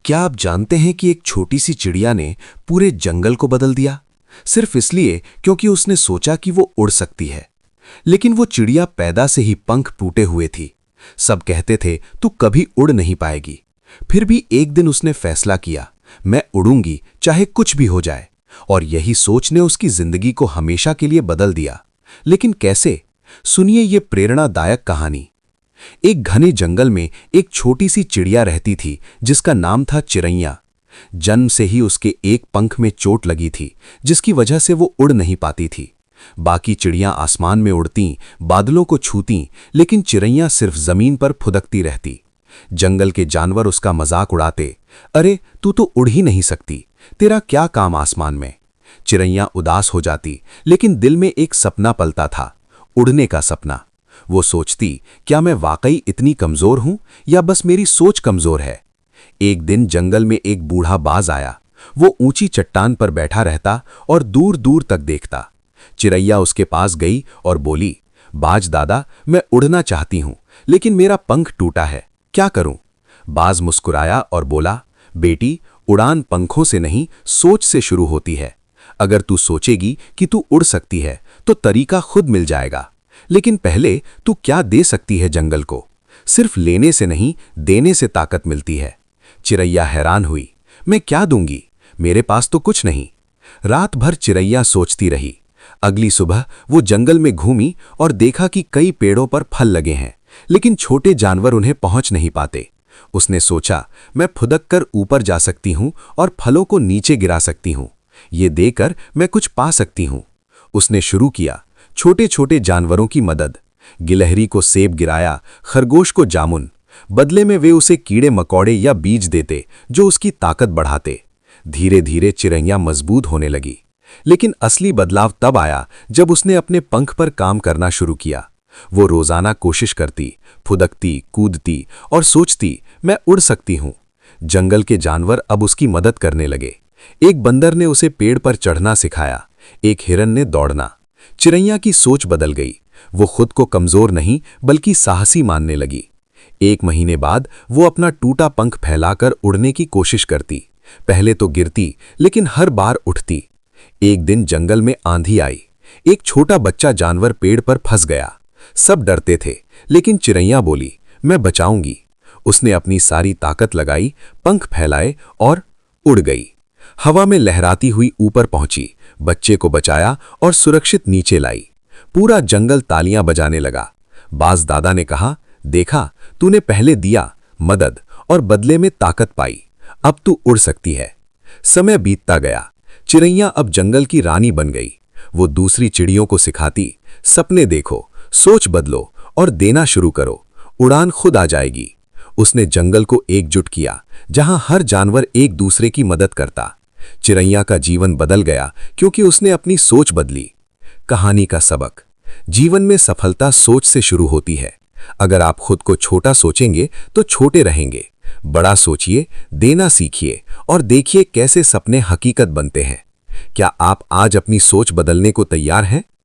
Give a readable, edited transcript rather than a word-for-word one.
क्या आप जानते हैं कि एक छोटी सी चिड़िया ने पूरे जंगल को बदल दिया, सिर्फ इसलिए क्योंकि उसने सोचा कि वो उड़ सकती है। लेकिन वो चिड़िया पैदा से ही पंख टूटे हुए थी। सब कहते थे तू कभी उड़ नहीं पाएगी। फिर भी एक दिन उसने फैसला किया, मैं उड़ूंगी चाहे कुछ भी हो जाए। और यही सोच ने उसकी जिंदगी को हमेशा के लिए बदल दिया। लेकिन कैसे? सुनिए ये प्रेरणादायक कहानी। एक घने जंगल में एक छोटी सी चिड़िया रहती थी जिसका नाम था चिरैया। जन्म से ही उसके एक पंख में चोट लगी थी, जिसकी वजह से वो उड़ नहीं पाती थी। बाकी चिड़ियां आसमान में उड़ती, बादलों को छूती, लेकिन चिरैया सिर्फ जमीन पर फुदकती रहती। जंगल के जानवर उसका मजाक उड़ाते, अरे तू तो उड़ ही नहीं सकती, तेरा क्या काम आसमान में। चिरैया उदास हो जाती, लेकिन दिल में एक सपना पलता था, उड़ने का सपना। वो सोचती, क्या मैं वाकई इतनी कमजोर हूं या बस मेरी सोच कमजोर है। एक दिन जंगल में एक बूढ़ा बाज आया। वो ऊंची चट्टान पर बैठा रहता और दूर दूर तक देखता। चिरैया उसके पास गई और बोली, बाज दादा, मैं उड़ना चाहती हूं, लेकिन मेरा पंख टूटा है, क्या करूं? बाज मुस्कुराया और बोला, बेटी, उड़ान पंखों से नहीं, सोच से शुरू होती है। अगर तू सोचेगी कि तू उड़ सकती है तो तरीका खुद मिल जाएगा। लेकिन पहले तू क्या दे सकती है जंगल को? सिर्फ लेने से नहीं, देने से ताकत मिलती है। चिरैया हैरान हुई, मैं क्या दूंगी? मेरे पास तो कुछ नहीं। रात भर चिरैया सोचती रही। अगली सुबह वो जंगल में घूमी और देखा कि कई पेड़ों पर फल लगे हैं, लेकिन छोटे जानवर उन्हें पहुंच नहीं पाते। उसने सोचा, मैं फुदक कर ऊपर जा सकती हूं और फलों को नीचे गिरा सकती हूं। ये देकर मैं कुछ पा सकती हूं। उसने शुरू किया छोटे छोटे जानवरों की मदद। गिलहरी को सेब गिराया, खरगोश को जामुन। बदले में वे उसे कीड़े मकोड़े या बीज देते जो उसकी ताकत बढ़ाते। धीरे धीरे चिरैया मजबूत होने लगी। लेकिन असली बदलाव तब आया जब उसने अपने पंख पर काम करना शुरू किया। वो रोजाना कोशिश करती, फुदकती, कूदती और सोचती, मैं उड़ सकती हूं। जंगल के जानवर अब उसकी मदद करने लगे। एक बंदर ने उसे पेड़ पर चढ़ना सिखाया, एक हिरन ने दौड़ना। चिरैया की सोच बदल गई। वो खुद को कमजोर नहीं बल्कि साहसी मानने लगी। एक महीने बाद वो अपना टूटा पंख फैलाकर उड़ने की कोशिश करती। पहले तो गिरती, लेकिन हर बार उठती। एक दिन जंगल में आंधी आई। एक छोटा बच्चा जानवर पेड़ पर फंस गया। सब डरते थे, लेकिन चिरैया बोली, मैं बचाऊंगी। उसने अपनी सारी ताकत लगाई, पंख फैलाए और उड़ गई। हवा में लहराती हुई ऊपर पहुंची, बच्चे को बचाया और सुरक्षित नीचे लाई। पूरा जंगल तालियां बजाने लगा। बाज दादा ने कहा, देखा, तूने पहले दिया मदद और बदले में ताकत पाई, अब तू उड़ सकती है। समय बीतता गया। चिरैया अब जंगल की रानी बन गई। वो दूसरी चिड़ियों को सिखाती, सपने देखो, सोच बदलो और देना शुरू करो, उड़ान खुद आ जाएगी। उसने जंगल को एकजुट किया, जहां हर जानवर एक दूसरे की मदद करता। चिरैया का जीवन बदल गया क्योंकि उसने अपनी सोच बदली। कहानी का सबक, जीवन में सफलता सोच से शुरू होती है। अगर आप खुद को छोटा सोचेंगे तो छोटे रहेंगे। बड़ा सोचिए, देना सीखिए और देखिए कैसे सपने हकीकत बनते हैं। क्या आप आज अपनी सोच बदलने को तैयार हैं?